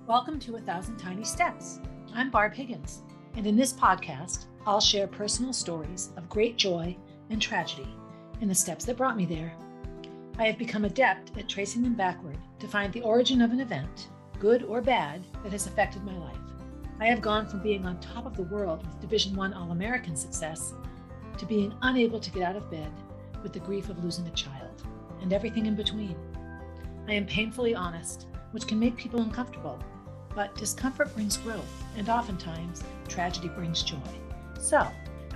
Welcome to 1,000 Tiny Steps. I'm Barb Higgins, and in this podcast, I'll share personal stories of great joy and tragedy and the steps that brought me there. I have become adept at tracing them backward to find the origin of an event, good or bad, that has affected my life. I have gone from being on top of the world with Division I All-American success to being unable to get out of bed with the grief of losing a child and everything in between. I am painfully honest, which can make people uncomfortable, but discomfort brings growth, and oftentimes tragedy brings joy. So,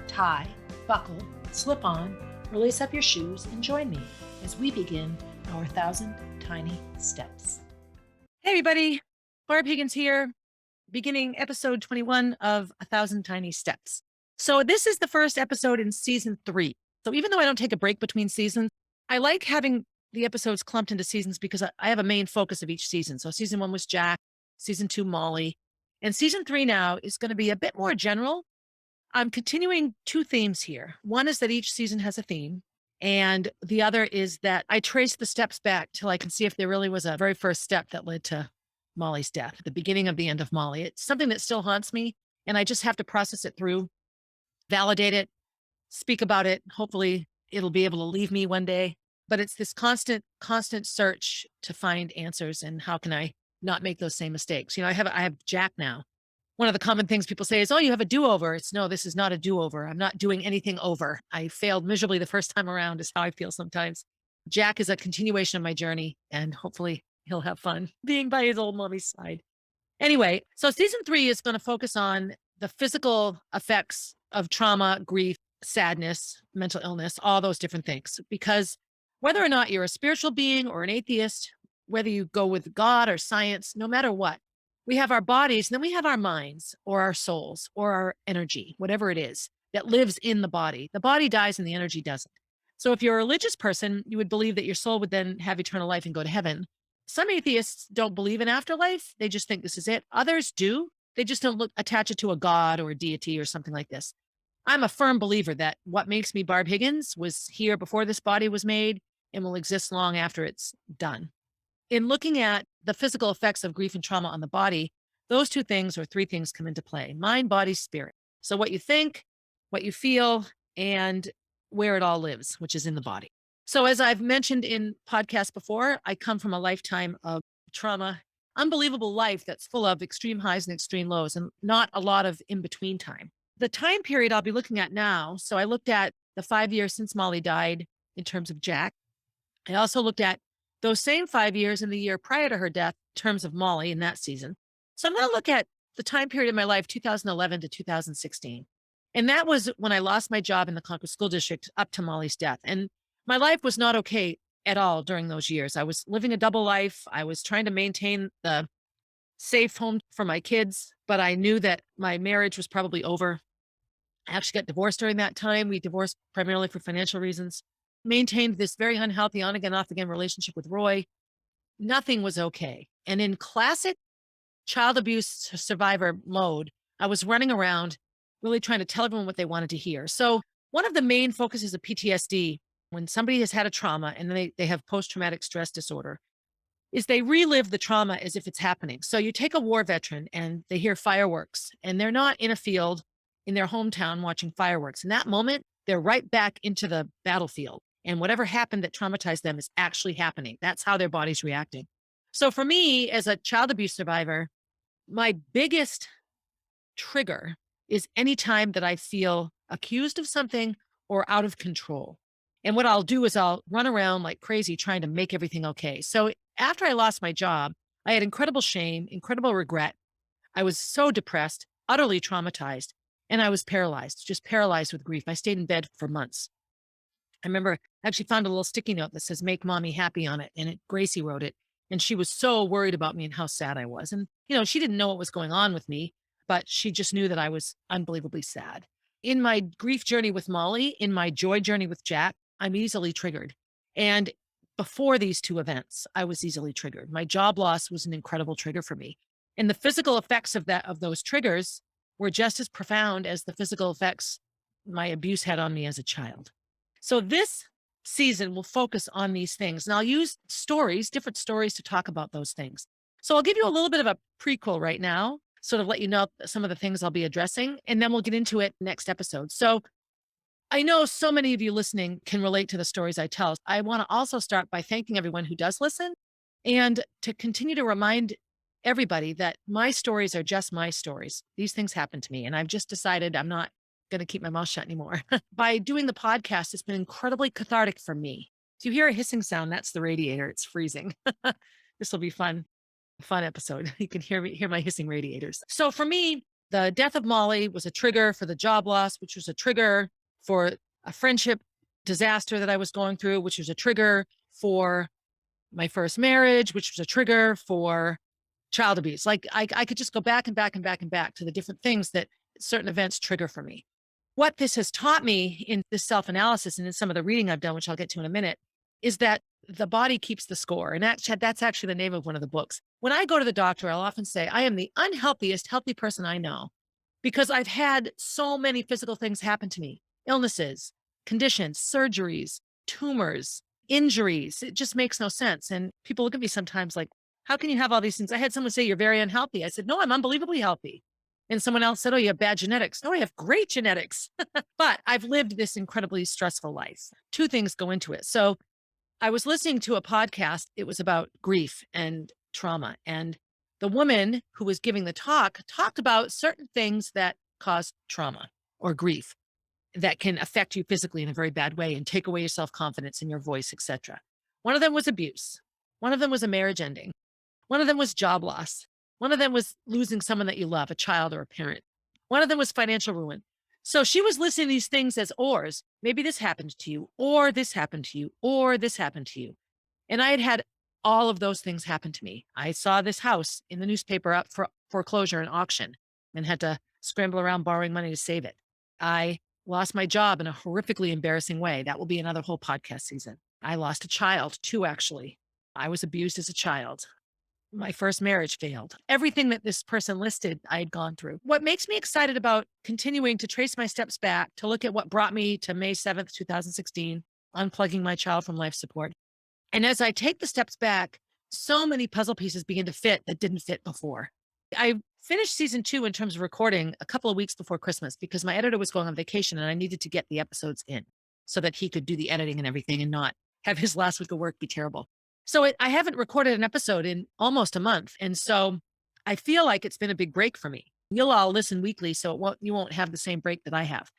tie, buckle, slip on, or lace up your shoes and join me as we begin our 1,000 Tiny Steps. Hey everybody, Barb Higgins here, beginning episode 21 of 1,000 Tiny Steps. So this is the first episode in season 3. So even though I don't take a break between seasons, I like having the episodes clumped into seasons because I have a main focus of each season. So season 1 was Jack, season 2, Molly, and season 3 now is going to be a bit more general. I'm continuing 2 themes here. One is that each season has a theme, and the other is that I trace the steps back till I can see if there really was a very first step that led to Molly's death, the beginning of the end of Molly. It's something that still haunts me, and I just have to process it through, validate it, speak about it. Hopefully it'll be able to leave me one day. But it's this constant search to find answers, and how can I not make those same mistakes? I have Jack now. One of the common things people say is, oh, you have a do-over. No, this is not a do-over. I'm not doing anything over. I failed miserably the first time around is how I feel sometimes. Jack is a continuation of my journey, and hopefully he'll have fun being by his old mommy's side. Anyway, so season 3 is going to focus on the physical effects of trauma, grief, sadness, mental illness, all those different things. Because whether or not you're a spiritual being or an atheist, whether you go with God or science, no matter what, we have our bodies, and then we have our minds or our souls or our energy, whatever it is that lives in the body. The body dies and the energy doesn't. So if you're a religious person, you would believe that your soul would then have eternal life and go to heaven. Some atheists don't believe in afterlife. They just think this is it. Others do. They just don't attach it to a god or a deity or something like this. I'm a firm believer that what makes me Barb Higgins was here before this body was made and will exist long after it's done. In looking at the physical effects of grief and trauma on the body, those 2 things or 3 things come into play: mind, body, spirit. So what you think, what you feel, and where it all lives, which is in the body. So as I've mentioned in podcasts before, I come from a lifetime of trauma, unbelievable life that's full of extreme highs and extreme lows, and not a lot of in-between time. The time period I'll be looking at now, so I looked at the 5 years since Molly died in terms of Jack. I also looked at those same 5 years in the year prior to her death in terms of Molly in that season. So I'm going to look at the time period of my life, 2011 to 2016. And that was when I lost my job in the Concord School District up to Molly's death. And my life was not okay at all during those years. I was living a double life. I was trying to maintain the safe home for my kids, but I knew that my marriage was probably over. I actually got divorced during that time. We divorced primarily for financial reasons. Maintained this very unhealthy on again, off again relationship with Roy. Nothing was okay. And in classic child abuse survivor mode, I was running around really trying to tell everyone what they wanted to hear. So one of the main focuses of PTSD, when somebody has had a trauma and then they have post-traumatic stress disorder, is they relive the trauma as if it's happening. So you take a war veteran and they hear fireworks, and they're not in a field in their hometown watching fireworks. In that moment, they're right back into the battlefield. And whatever happened that traumatized them is actually happening. That's how their body's reacting. So for me, as a child abuse survivor, my biggest trigger is anytime that I feel accused of something or out of control. And what I'll do is I'll run around like crazy trying to make everything okay. So after I lost my job, I had incredible shame, incredible regret. I was so depressed, utterly traumatized, and I was paralyzed, just paralyzed with grief. I stayed in bed for months. I remember I actually found a little sticky note that says, "Make mommy happy" on it. And Gracie wrote it. And she was so worried about me and how sad I was. And, she didn't know what was going on with me, but she just knew that I was unbelievably sad. In my grief journey with Molly, in my joy journey with Jack, I'm easily triggered. And before these 2 events, I was easily triggered. My job loss was an incredible trigger for me. And the physical effects of those triggers were just as profound as the physical effects my abuse had on me as a child. So this season will focus on these things. And I'll use stories, different stories to talk about those things. So I'll give you a little bit of a prequel right now, sort of let you know some of the things I'll be addressing, and then we'll get into it next episode. So I know so many of you listening can relate to the stories I tell. I want to also start by thanking everyone who does listen and to continue to remind everybody that my stories are just my stories. These things happen to me, and I've just decided I'm not going to keep my mouth shut anymore. By doing the podcast, it's been incredibly cathartic for me. If you hear a hissing sound, that's the radiator. It's freezing. This will be fun. Fun episode. You can hear my hissing radiators. So for me, the death of Molly was a trigger for the job loss, which was a trigger for a friendship disaster that I was going through, which was a trigger for my first marriage, which was a trigger for child abuse. Like I could just go back and back and back and back to the different things that certain events trigger for me. What this has taught me in this self-analysis and in some of the reading I've done, which I'll get to in a minute, is that the body keeps the score. And that's actually the name of one of the books. When I go to the doctor, I'll often say, I am the unhealthiest, healthy person I know because I've had so many physical things happen to me, illnesses, conditions, surgeries, tumors, injuries. It just makes no sense. And people look at me sometimes like, how can you have all these things? I had someone say, you're very unhealthy. I said, no, I'm unbelievably healthy. And someone else said, oh, you have bad genetics. No, I have great genetics. But I've lived this incredibly stressful life. Two things go into it. So I was listening to a podcast. It was about grief and trauma. And the woman who was giving the talk talked about certain things that cause trauma or grief that can affect you physically in a very bad way and take away your self-confidence and your voice, etc. One of them was abuse. One of them was a marriage ending. One of them was job loss. One of them was losing someone that you love, a child or a parent. One of them was financial ruin. So she was listing these things as ors. Maybe this happened to you, or this happened to you, or this happened to you. And I had had all of those things happen to me. I saw this house in the newspaper up for foreclosure and auction and had to scramble around borrowing money to save it. I lost my job in a horrifically embarrassing way. That will be another whole podcast season. I lost a child, two actually. I was abused as a child. My first marriage failed. Everything that this person listed, I had gone through. What makes me excited about continuing to trace my steps back to look at what brought me to May 7th, 2016, unplugging my child from life support. And as I take the steps back, so many puzzle pieces begin to fit that didn't fit before. I finished season 2 in terms of recording a couple of weeks before Christmas because my editor was going on vacation and I needed to get the episodes in so that he could do the editing and everything and not have his last week of work be terrible. So I haven't recorded an episode in almost a month. And so I feel like it's been a big break for me. You'll all listen weekly, so you won't have the same break that I have.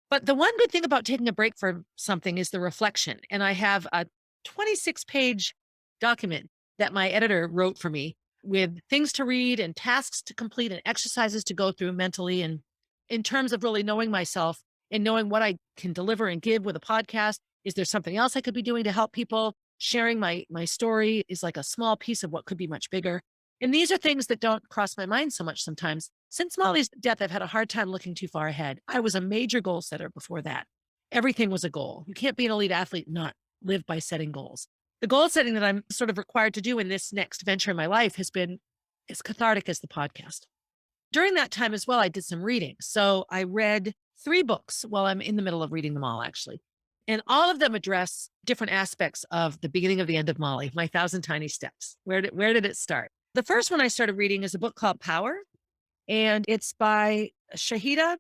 But the one good thing about taking a break from something is the reflection. And I have a 26-page document that my editor wrote for me with things to read and tasks to complete and exercises to go through mentally. And in terms of really knowing myself and knowing what I can deliver and give with a podcast, is there something else I could be doing to help people? Sharing my story is like a small piece of what could be much bigger. And these are things that don't cross my mind so much sometimes. Since Molly's death, I've had a hard time looking too far ahead. I was a major goal setter before that. Everything was a goal. You can't be an elite athlete and not live by setting goals. The goal setting that I'm sort of required to do in this next venture in my life has been as cathartic as the podcast. During that time as well, I did some reading. So I read 3 books. Well, I'm in the middle of reading them all, actually. And all of them address different aspects of the beginning of the end of Molly, my 1,000 tiny steps. Where did it start? The first one I started reading is a book called Power, and it's by Shahida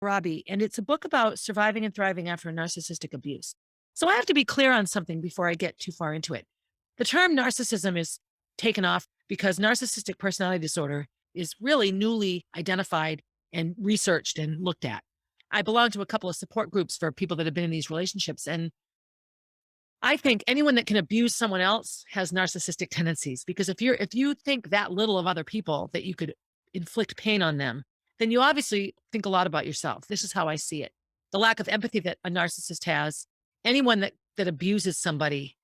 Rabi, and it's a book about surviving and thriving after narcissistic abuse. So I have to be clear on something before I get too far into it. The term narcissism is taken off because narcissistic personality disorder is really newly identified and researched and looked at. I belong to a couple of support groups for people that have been in these relationships. And I think anyone that can abuse someone else has narcissistic tendencies, because if you think that little of other people that you could inflict pain on them, then you obviously think a lot about yourself. This is how I see it. The lack of empathy that a narcissist has, anyone that abuses somebody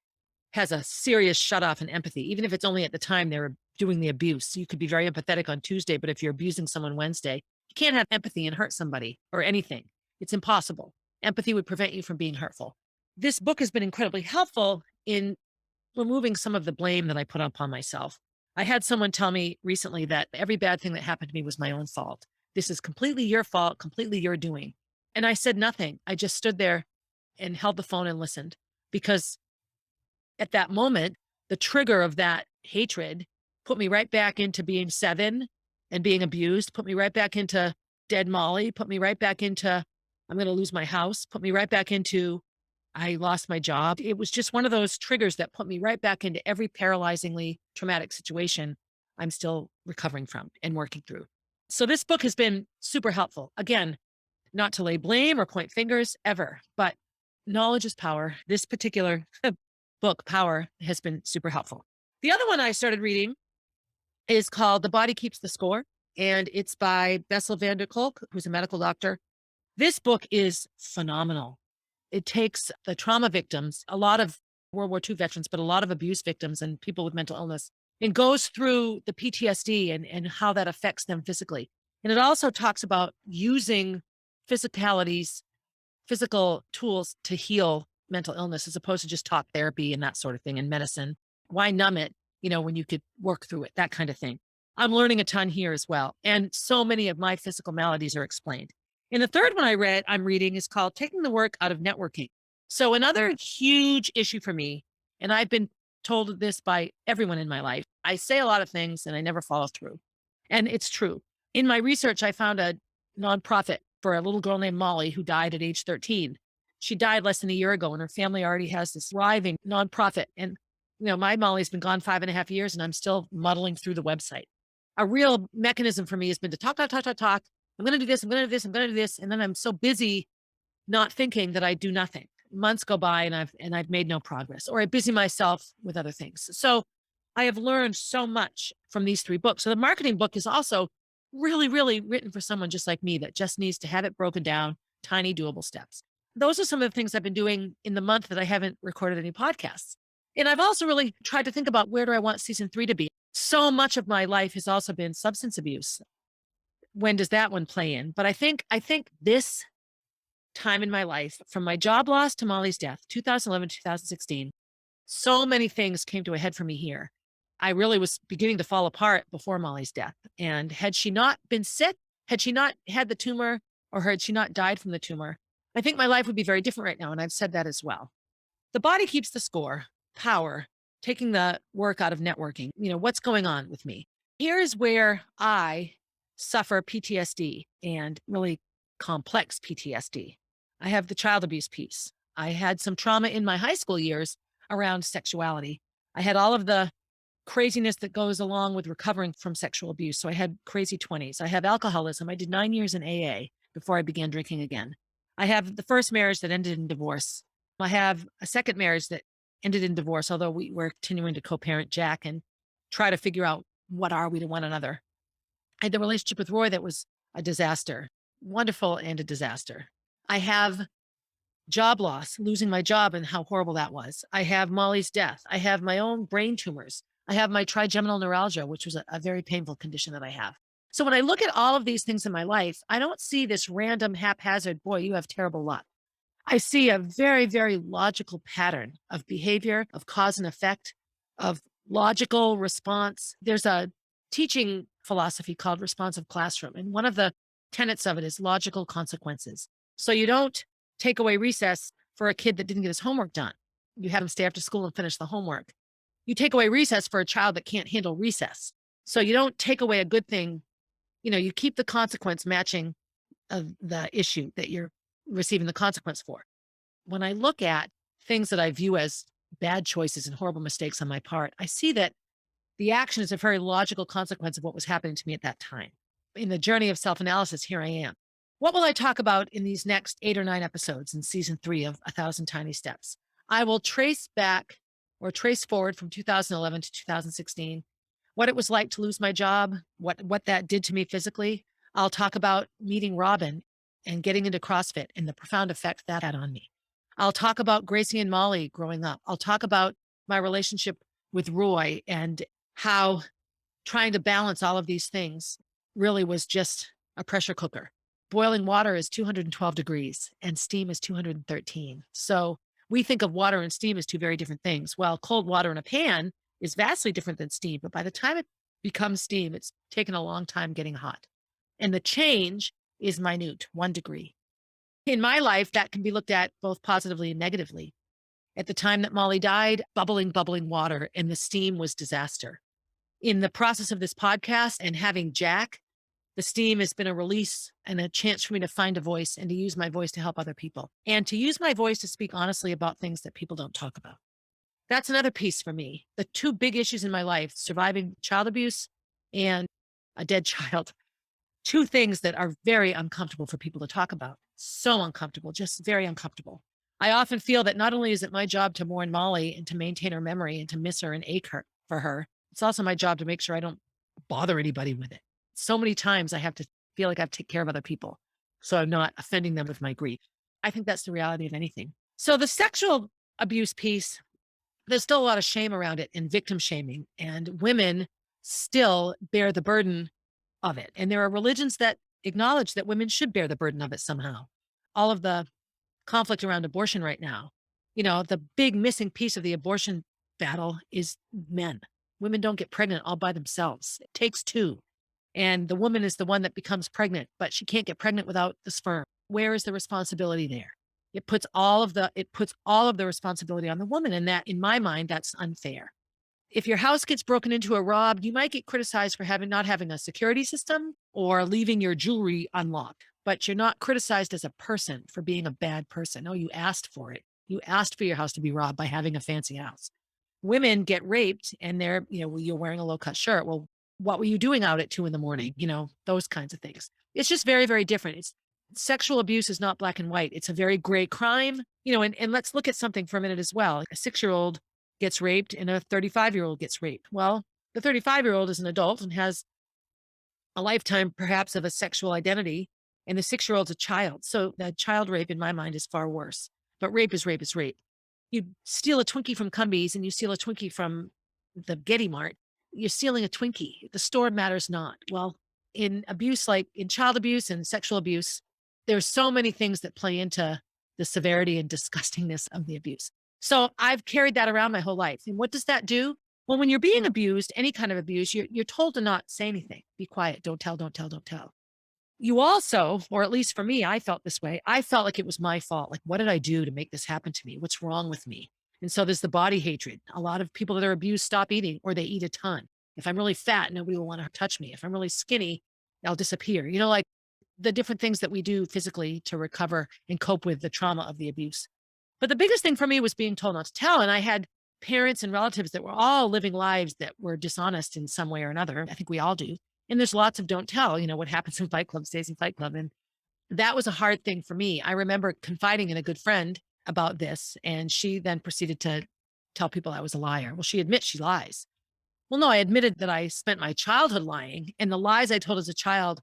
has a serious shut off in empathy, even if it's only at the time they're doing the abuse. You could be very empathetic on Tuesday, but if you're abusing someone Wednesday, you can't have empathy and hurt somebody or anything. It's impossible. Empathy would prevent you from being hurtful. This book has been incredibly helpful in removing some of the blame that I put upon myself. I had someone tell me recently that every bad thing that happened to me was my own fault. This is completely your fault, completely your doing. And I said nothing. I just stood there and held the phone and listened, because at that moment, the trigger of that hatred put me right back into being 7 and being abused, put me right back into dead Molly, put me right back into I'm going to lose my house, put me right back into I lost my job. It was just one of those triggers that put me right back into every paralyzingly traumatic situation I'm still recovering from and working through. So this book has been super helpful. Again, not to lay blame or point fingers ever, but knowledge is power. This particular book, Power, has been super helpful. The other one I started reading is called The Body Keeps the Score, and it's by Bessel van der Kolk, who's a medical doctor. This book is phenomenal. It takes the trauma victims, a lot of World War II veterans, but a lot of abuse victims and people with mental illness, and goes through the PTSD and how that affects them physically. And it also talks about using physicalities, physical tools to heal mental illness as opposed to just talk therapy and that sort of thing and medicine. Why numb it, when you could work through it, that kind of thing. I'm learning a ton here as well. And so many of my physical maladies are explained. And the third one I'm reading is called Taking the Work Out of Networking. So another huge issue for me, and I've been told this by everyone in my life, I say a lot of things and I never follow through. And it's true. In my research, I found a nonprofit for a little girl named Molly who died at age 13. She died less than a year ago and her family already has this thriving nonprofit. And, my Molly's been gone 5.5 years and I'm still muddling through the website. A real mechanism for me has been to talk. I'm going to do this. I'm going to do this. I'm going to do this. And then I'm so busy not thinking that I do nothing. Months go by and I've made no progress, or I busy myself with other things. So I have learned so much from these 3 books. So the marketing book is also really, really written for someone just like me that just needs to have it broken down, tiny doable steps. Those are some of the things I've been doing in the month that I haven't recorded any podcasts. And I've also really tried to think about where do I want season 3 to be? So much of my life has also been substance abuse. When does that one play in? But I think this time in my life, from my job loss to Molly's death, 2011, 2016, so many things came to a head for me here. I really was beginning to fall apart before Molly's death. And had she not been sick, had she not had the tumor, or had she not died from the tumor, I think my life would be very different right now. And I've said that as well. The Body Keeps the Score, Power, taking the work out of networking. What's going on with me? Here's where I suffer PTSD and really complex PTSD. I have the child abuse piece. I had some trauma in my high school years around sexuality. I had all of the craziness that goes along with recovering from sexual abuse. So I had crazy 20s. I have alcoholism. I did 9 years in AA before I began drinking again. I have the first marriage that ended in divorce. I have a second marriage that ended in divorce, although we were continuing to co-parent Jack and try to figure out what are we to one another. I had the relationship with Roy that was a disaster, wonderful and a disaster. I have job loss, losing my job and how horrible that was. I have Molly's death. I have my own brain tumors. I have my trigeminal neuralgia, which was a very painful condition that I have. So when I look at all of these things in my life, I don't see this random haphazard, boy, you have terrible luck. I see a very, very logical pattern of behavior, of cause and effect, of logical response. There's a teaching philosophy called responsive classroom. And one of the tenets of it is logical consequences. So you don't take away recess for a kid that didn't get his homework done. You have him stay after school and finish the homework. You take away recess for a child that can't handle recess. So you don't take away a good thing. You keep the consequence matching the issue that you're receiving the consequence for. When I look at things that I view as bad choices and horrible mistakes on my part, I see that the action is a very logical consequence of what was happening to me at that time. In the journey of self-analysis, here I am. What will I talk about in these next 8 or 9 episodes in season 3 of 1,000 Tiny Steps? I will trace back or trace forward from 2011 to 2016, what it was like to lose my job, what that did to me physically. I'll talk about meeting Robin and getting into CrossFit and the profound effect that had on me. I'll talk about Gracie and Molly growing up. I'll talk about my relationship with Roy and how trying to balance all of these things really was just a pressure cooker. Boiling water is 212 degrees and steam is 213. So we think of water and steam as 2 very different things. Well, cold water in a pan is vastly different than steam, but by the time it becomes steam, it's taken a long time getting hot. And the change is minute, 1 degree. In my life, that can be looked at both positively and negatively. At the time that Molly died, bubbling water and the steam was disaster. In the process of this podcast and having Jack, the steam has been a release and a chance for me to find a voice and to use my voice to help other people and to use my voice to speak honestly about things that people don't talk about. That's another piece for me. The two big issues in my life, surviving child abuse and a dead child, two things that are very uncomfortable for people to talk about. So uncomfortable, just very uncomfortable. I often feel that not only is it my job to mourn Molly and to maintain her memory and to miss her and ache her for her, it's also my job to make sure I don't bother anybody with it. So many times I have to feel like I have to take care of other people, so I'm not offending them with my grief. I think that's the reality of anything. So the sexual abuse piece, there's still a lot of shame around it and victim shaming, and women still bear the burden of it. And there are religions that acknowledge that women should bear the burden of it somehow. All of the conflict around abortion right now, the big missing piece of the abortion battle is men. Women don't get pregnant all by themselves. It takes two. And the woman is the one that becomes pregnant, but she can't get pregnant without the sperm. Where is the responsibility there? It puts all of the responsibility on the woman. And that, in my mind, that's unfair. If your house gets broken into or robbed, you might get criticized for not having a security system or leaving your jewelry unlocked, but you're not criticized as a person for being a bad person. No, you asked for it. You asked for your house to be robbed by having a fancy house. Women get raped and you're wearing a low cut shirt. Well, what were you doing out at 2 a.m? Those kinds of things. It's just very, very different. Sexual abuse is not black and white. It's a very gray crime, and let's look at something for a minute as well. A 6-year-old gets raped and a 35-year-old gets raped. Well, the 35-year-old is an adult and has a lifetime perhaps of a sexual identity, and the 6-year-old's a child. So the child rape in my mind is far worse, but rape is rape is rape. You steal a Twinkie from Cumbies and you steal a Twinkie from the Getty Mart, you're stealing a Twinkie. The store matters not. Well, in abuse, like in child abuse and sexual abuse, there's so many things that play into the severity and disgustingness of the abuse. So I've carried that around my whole life. And what does that do? Well, when you're being abused, any kind of abuse, you're told to not say anything. Be quiet. Don't tell, don't tell, don't tell. You also, or at least for me, I felt this way. I felt like it was my fault. Like, what did I do to make this happen to me? What's wrong with me? And so there's the body hatred. A lot of people that are abused stop eating or they eat a ton. If I'm really fat, nobody will want to touch me. If I'm really skinny, I'll disappear. Like the different things that we do physically to recover and cope with the trauma of the abuse. But the biggest thing for me was being told not to tell. And I had parents and relatives that were all living lives that were dishonest in some way or another. I think we all do. And there's lots of don't tell, what happens in Fight Club stays in Fight Club. And that was a hard thing for me. I remember confiding in a good friend about this, and she then proceeded to tell people I was a liar. Well, she admits she lies. Well, no, I admitted that I spent my childhood lying, and the lies I told as a child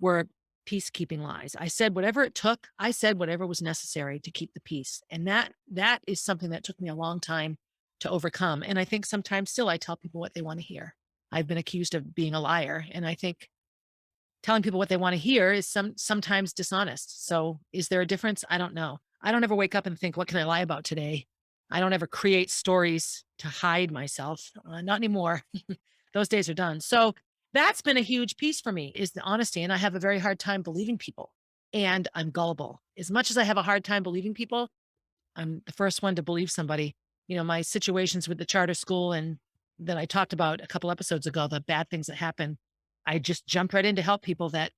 were peacekeeping lies. I said whatever it took. I said whatever was necessary to keep the peace. And that is something that took me a long time to overcome. And I think sometimes still I tell people what they want to hear. I've been accused of being a liar, and I think telling people what they want to hear is sometimes dishonest. So is there a difference? I don't know. I don't ever wake up and think, what can I lie about today? I don't ever create stories to hide myself. Not anymore. Those days are done. So that's been a huge piece for me, is the honesty. And I have a very hard time believing people, and I'm gullible. As much as I have a hard time believing people, I'm the first one to believe somebody. My situations with the charter school and that I talked about a couple episodes ago, the bad things that happen, I just jumped right in to help people that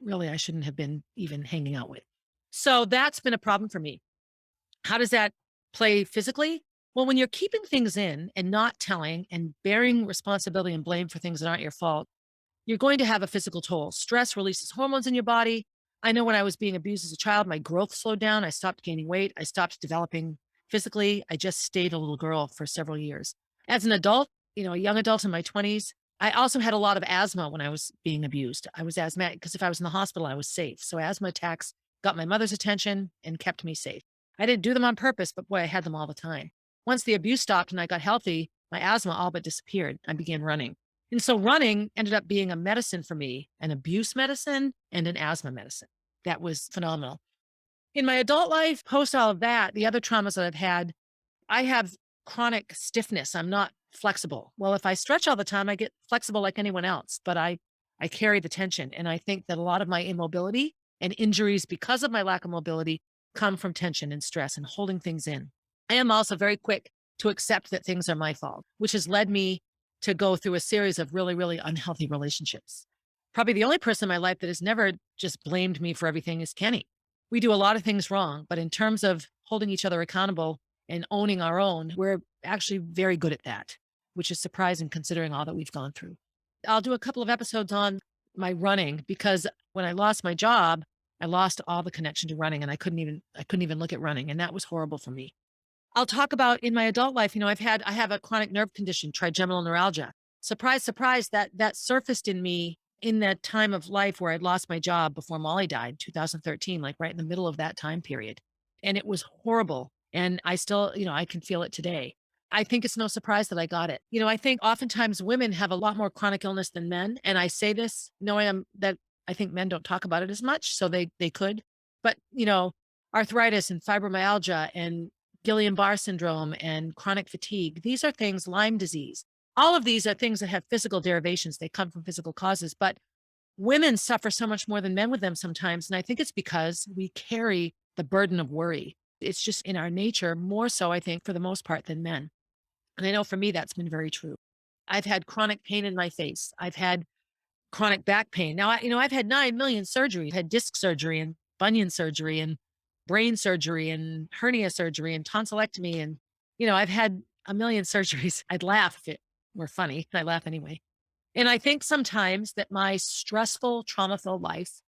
really I shouldn't have been even hanging out with. So that's been a problem for me. How does that play physically? Well, when you're keeping things in and not telling and bearing responsibility and blame for things that aren't your fault, you're going to have a physical toll. Stress releases hormones in your body. I know when I was being abused as a child, my growth slowed down. I stopped gaining weight. I stopped developing physically. I just stayed a little girl for several years. As an adult, a young adult in my 20s, I also had a lot of asthma when I was being abused. I was asthmatic because if I was in the hospital, I was safe. So asthma attacks got my mother's attention and kept me safe. I didn't do them on purpose, but boy, I had them all the time. Once the abuse stopped and I got healthy, my asthma all but disappeared. I began running. And so running ended up being a medicine for me, an abuse medicine and an asthma medicine. That was phenomenal. In my adult life, post all of that, the other traumas that I've had, I have chronic stiffness. I'm not flexible. Well, if I stretch all the time, I get flexible like anyone else, but I carry the tension. And I think that a lot of my immobility and injuries because of my lack of mobility come from tension and stress and holding things in. I am also very quick to accept that things are my fault, which has led me to go through a series of really, really unhealthy relationships. Probably the only person in my life that has never just blamed me for everything is Kenny. We do a lot of things wrong, but in terms of holding each other accountable and owning our own, we're actually very good at that, which is surprising considering all that we've gone through. I'll do a couple of episodes on my running because when I lost my job, I lost all the connection to running and I couldn't even look at running. And that was horrible for me. I'll talk about in my adult life, I have a chronic nerve condition, trigeminal neuralgia. Surprise, surprise, that surfaced in me in that time of life where I'd lost my job before Molly died, 2013, like right in the middle of that time period. And it was horrible. And I still, I can feel it today. I think it's no surprise that I got it. I think oftentimes women have a lot more chronic illness than men. And I say this knowing that I think men don't talk about it as much, so they could. But, arthritis and fibromyalgia and Guillain-Barré syndrome and chronic fatigue. These are things, Lyme disease. All of these are things that have physical derivations. They come from physical causes, but women suffer so much more than men with them sometimes. And I think it's because we carry the burden of worry. It's just in our nature, more so, I think, for the most part than men. And I know for me, that's been very true. I've had chronic pain in my face. I've had chronic back pain. Now, I've had 9 million surgeries, had disc surgery and bunion surgery and brain surgery and hernia surgery and tonsillectomy. And, I've had a million surgeries. I'd laugh if it were funny. I laugh anyway. And I think sometimes that my stressful, trauma-filled life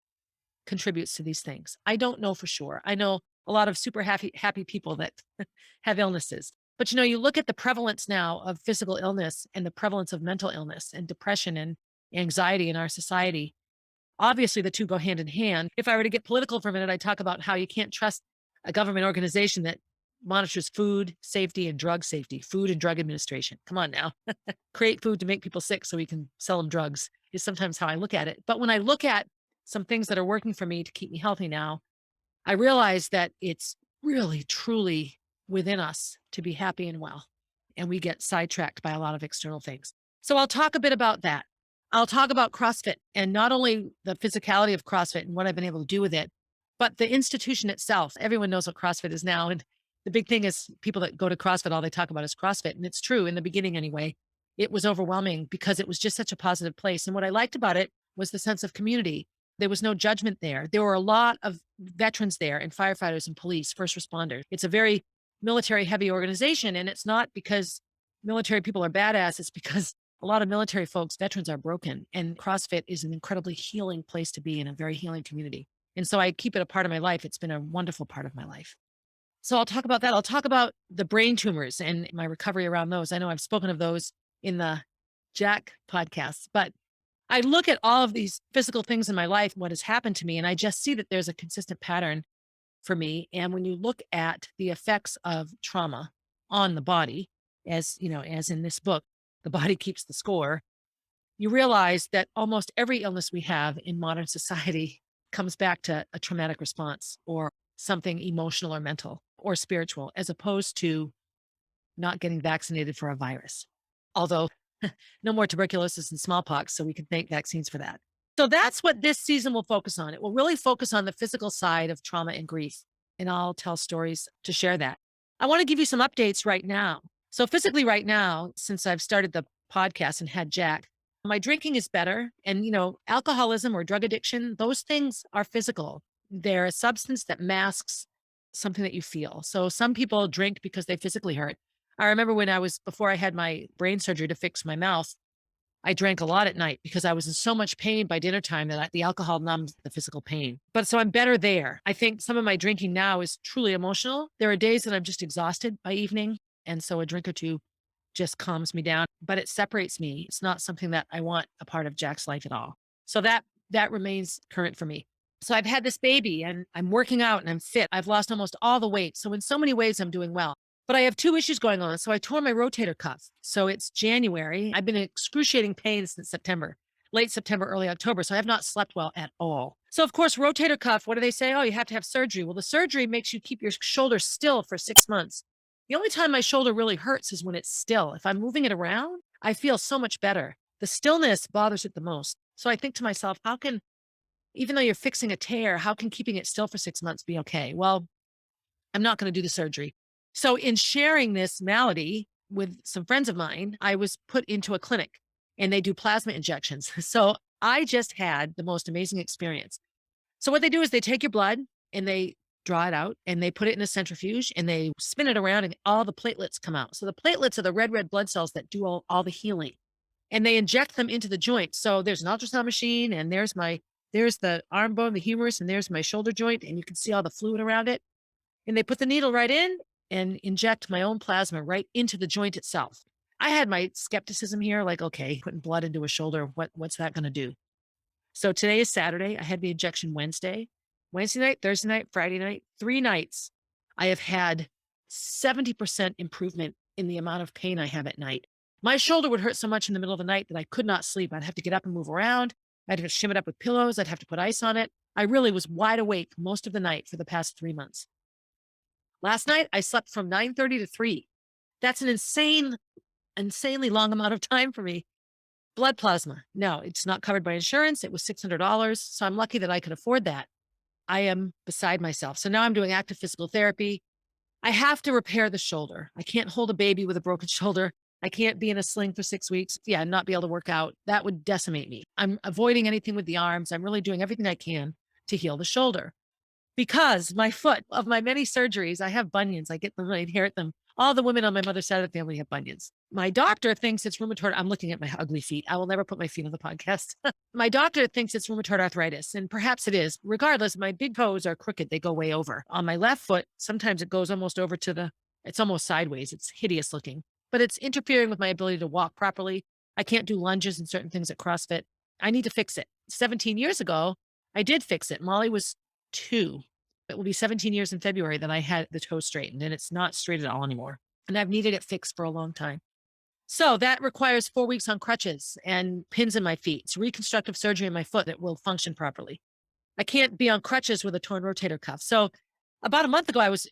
contributes to these things. I don't know for sure. I know a lot of super happy people that have illnesses. But you look at the prevalence now of physical illness and the prevalence of mental illness and depression and anxiety in our society. Obviously, the two go hand in hand. If I were to get political for a minute, I'd talk about how you can't trust a government organization that monitors food safety and drug safety, Food and Drug Administration. Come on now. Create food to make people sick so we can sell them drugs is sometimes how I look at it. But when I look at some things that are working for me to keep me healthy now, I realize that it's really, truly within us to be happy and well. And we get sidetracked by a lot of external things. So I'll talk a bit about that. I'll talk about CrossFit and not only the physicality of CrossFit and what I've been able to do with it, but the institution itself. Everyone knows what CrossFit is now. And the big thing is people that go to CrossFit, all they talk about is CrossFit. And it's true in the beginning anyway. It was overwhelming because it was just such a positive place. And what I liked about it was the sense of community. There was no judgment there. There were a lot of veterans there and firefighters and police, first responders. It's a very military heavy organization. And it's not because military people are badass. It's because a lot of military folks, veterans are broken, and CrossFit is an incredibly healing place to be in, a very healing community. And so I keep it a part of my life. It's been a wonderful part of my life. So I'll talk about that. I'll talk about the brain tumors and my recovery around those. I know I've spoken of those in the Jack podcast, but I look at all of these physical things in my life, what has happened to me, and I just see that there's a consistent pattern for me. And when you look at the effects of trauma on the body, as in this book, The Body Keeps the Score, you realize that almost every illness we have in modern society comes back to a traumatic response or something emotional or mental or spiritual, as opposed to not getting vaccinated for a virus. Although no more tuberculosis and smallpox, so we can thank vaccines for that. So that's what this season will focus on. It will really focus on the physical side of trauma and grief, and I'll tell stories to share that. I want to give you some updates right now. So physically right now, since I've started the podcast and had Jack, my drinking is better. And, alcoholism or drug addiction, those things are physical. They're a substance that masks something that you feel. So some people drink because they physically hurt. I remember before I had my brain surgery to fix my mouth, I drank a lot at night because I was in so much pain by dinner time that the alcohol numbs the physical pain. But so I'm better there. I think some of my drinking now is truly emotional. There are days that I'm just exhausted by evening. And so a drink or two just calms me down, but it separates me. It's not something that I want a part of Jack's life at all. So that remains current for me. So I've had this baby and I'm working out and I'm fit. I've lost almost all the weight. So in so many ways, I'm doing well. But I have two issues going on. So I tore my rotator cuff. So it's January. I've been in excruciating pain since late September, early October. So I have not slept well at all. So of course, rotator cuff, what do they say? Oh, you have to have surgery. Well, the surgery makes you keep your shoulder still for 6 months. The only time my shoulder really hurts is when it's still. If I'm moving it around, I feel so much better. The stillness bothers it the most. So I think to myself, even though you're fixing a tear, how can keeping it still for 6 months be okay? Well, I'm not going to do the surgery. So in sharing this malady, with some friends of mine, I was put into a clinic and they do plasma injections. So I just had the most amazing experience. So what they do is they take your blood and they draw it out and they put it in a centrifuge and they spin it around and all the platelets come out. So the platelets are the red blood cells that do all the healing, and they inject them into the joint. So there's an ultrasound machine and there's the arm bone, the humerus, and there's my shoulder joint, and you can see all the fluid around it. And they put the needle right in and inject my own plasma right into the joint itself. I had my skepticism here, like, okay, putting blood into a shoulder, what's that going to do? So today is Saturday. I had the injection Wednesday night, Thursday night, Friday night, 3 nights. I have had 70% improvement in the amount of pain I have at night. My shoulder would hurt so much in the middle of the night that I could not sleep. I'd have to get up and move around. I'd have to shim it up with pillows. I'd have to put ice on it. I really was wide awake most of the night for the past 3 months. Last night, I slept from 9:30 to 3. That's an insanely long amount of time for me. Blood plasma. No, it's not covered by insurance. It was $600. So I'm lucky that I could afford that. I am beside myself. So now I'm doing active physical therapy. I have to repair the shoulder. I can't hold a baby with a broken shoulder. I can't be in a sling for 6 weeks. Yeah, and not be able to work out. That would decimate me. I'm avoiding anything with the arms. I'm really doing everything I can to heal the shoulder. Because my foot, of my many surgeries, I have bunions. I get them, I inherit them. All the women on my mother's side of the family have bunions. My doctor thinks it's rheumatoid. I'm looking at my ugly feet. I will never put my feet on the podcast. My doctor thinks it's rheumatoid arthritis, and perhaps it is. Regardless, my big toes are crooked. They go way over. On my left foot, sometimes it goes almost over it's almost sideways. It's hideous looking, but it's interfering with my ability to walk properly. I can't do lunges and certain things at CrossFit. I need to fix it. 17 years ago, I did fix it. Molly was 2. It will be 17 years in February that I had the toe straightened, and it's not straight at all anymore. And I've needed it fixed for a long time. So that requires 4 weeks on crutches and pins in my feet. It's reconstructive surgery in my foot that will function properly. I can't be on crutches with a torn rotator cuff. So about a month ago, I was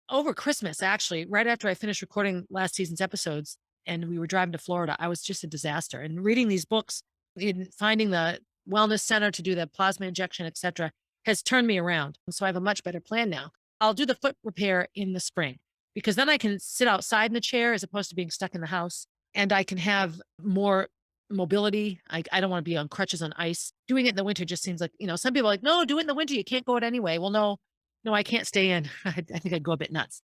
over Christmas, actually, right after I finished recording last season's episodes, and we were driving to Florida. I was just a disaster. And reading these books, and finding the wellness center to do the plasma injection, et cetera, has turned me around. So I have a much better plan now. I'll do the foot repair in the spring because then I can sit outside in the chair as opposed to being stuck in the house, and I can have more mobility. I don't want to be on crutches on ice. Doing it in the winter just seems like, some people are like, no, do it in the winter. You can't go out anyway. Well, no, I can't stay in. I think I'd go a bit nuts.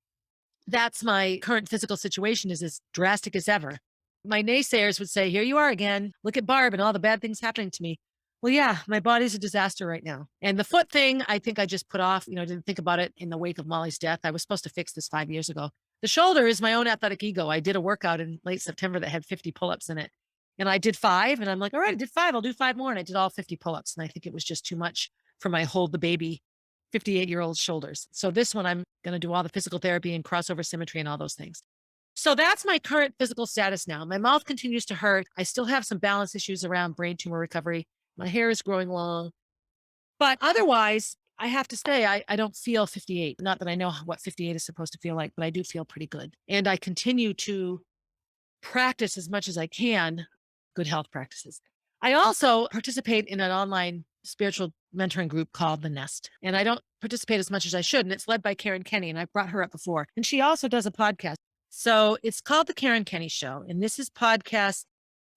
That's my current physical situation, is as drastic as ever. My naysayers would say, here you are again. Look at Barb and all the bad things happening to me. Well, yeah, my body's a disaster right now. And the foot thing, I think I just put off, I didn't think about it in the wake of Molly's death. I was supposed to fix this 5 years ago. The shoulder is my own athletic ego. I did a workout in late September that had 50 pull-ups in it. And I did 5, and I'm like, all right, I did 5. I'll do 5 more. And I did all 50 pull-ups. And I think it was just too much for my hold the baby 58-year-old shoulders. So this one, I'm going to do all the physical therapy and crossover symmetry and all those things. So that's my current physical status now. My mouth continues to hurt. I still have some balance issues around brain tumor recovery. My hair is growing long. But otherwise, I have to say, I don't feel 58. Not that I know what 58 is supposed to feel like, but I do feel pretty good. And I continue to practice as much as I can good health practices. I also participate in an online spiritual mentoring group called The Nest. And I don't participate as much as I should. And it's led by Karen Kenny. And I've brought her up before. And she also does a podcast. So it's called The Karen Kenny Show. And this is podcast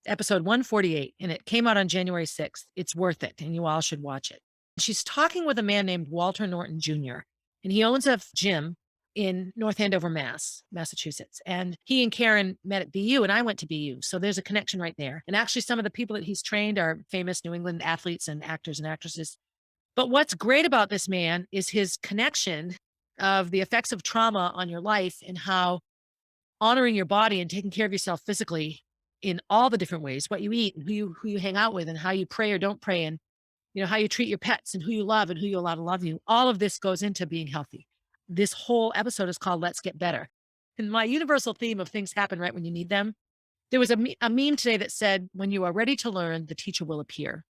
episode 148. And it came out on January 6th. It's worth it. And you all should watch it. She's talking with a man named Walter Norton Jr. And he owns a gym in North Andover, Massachusetts. And he and Karen met at BU, and I went to BU. So there's a connection right there. And actually, some of the people that he's trained are famous New England athletes and actors and actresses. But what's great about this man is his connection of the effects of trauma on your life and how honoring your body and taking care of yourself physically in all the different ways, what you eat and who you hang out with and how you pray or don't pray, and how you treat your pets and who you love and who you allow to love you. All of this goes into being healthy. This whole episode is called Let's Get Better. And my universal theme of things happen right when you need them. There was a meme today that said, when you are ready to learn, the teacher will appear.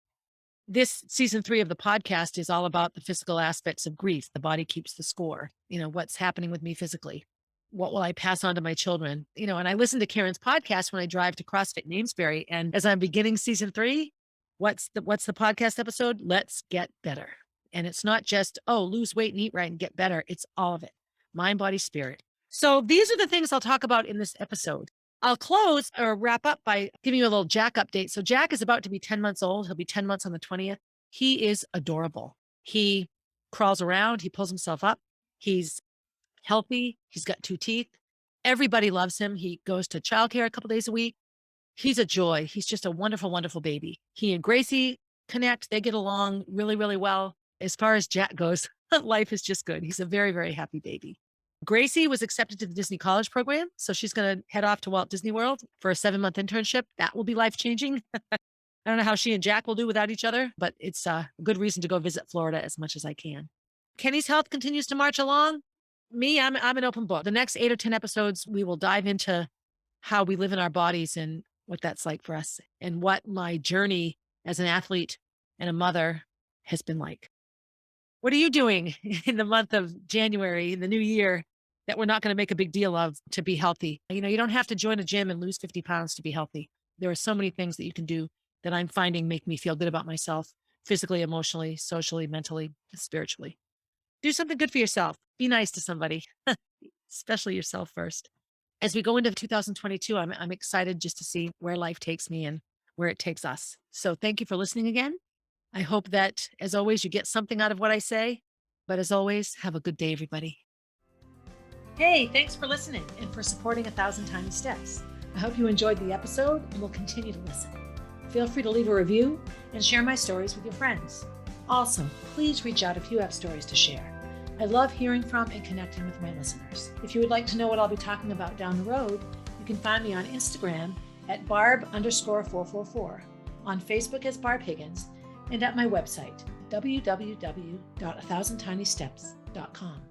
This season 3 of the podcast is all about the physical aspects of grief. The body keeps the score. What's happening with me physically? What will I pass on to my children? And I listen to Karen's podcast when I drive to CrossFit in Amesbury. And as I'm beginning season 3, what's the podcast episode? Let's get better. And it's not just, lose weight and eat right and get better. It's all of it. Mind, body, spirit. So these are the things I'll talk about in this episode. I'll close or wrap up by giving you a little Jack update. So Jack is about to be 10 months old. He'll be 10 months on the 20th. He is adorable. He crawls around. He pulls himself up. He's healthy. He's got 2 teeth. Everybody loves him. He goes to childcare a couple days a week. He's a joy. He's just a wonderful, wonderful baby. He and Gracie connect. They get along really, really well. As far as Jack goes, life is just good. He's a very, very happy baby. Gracie was accepted to the Disney College program. So she's going to head off to Walt Disney World for a 7-month internship. That will be life-changing. I don't know how she and Jack will do without each other, but it's a good reason to go visit Florida as much as I can. Kenny's health continues to march along. Me, I'm an open book. The next 8 or 10 episodes, we will dive into how we live in our bodies and what that's like for us and what my journey as an athlete and a mother has been like. What are you doing in the month of January, in the new year, that we're not going to make a big deal of to be healthy? You know, you don't have to join a gym and lose 50 pounds to be healthy. There are so many things that you can do that I'm finding make me feel good about myself, physically, emotionally, socially, mentally, spiritually. Do something good for yourself. Be nice to somebody, especially yourself first. As we go into 2022, I'm excited just to see where life takes me and where it takes us. So thank you for listening again. I hope that, as always, you get something out of what I say. But as always, have a good day, everybody. Hey, thanks for listening and for supporting 1,000 Tiny Steps. I hope you enjoyed the episode and will continue to listen. Feel free to leave a review and share my stories with your friends. Also, please reach out if you have stories to share. I love hearing from and connecting with my listeners. If you would like to know what I'll be talking about down the road, you can find me on Instagram at Barb_444, on Facebook as Barb Higgins, and at my website, www.1000tinysteps.com.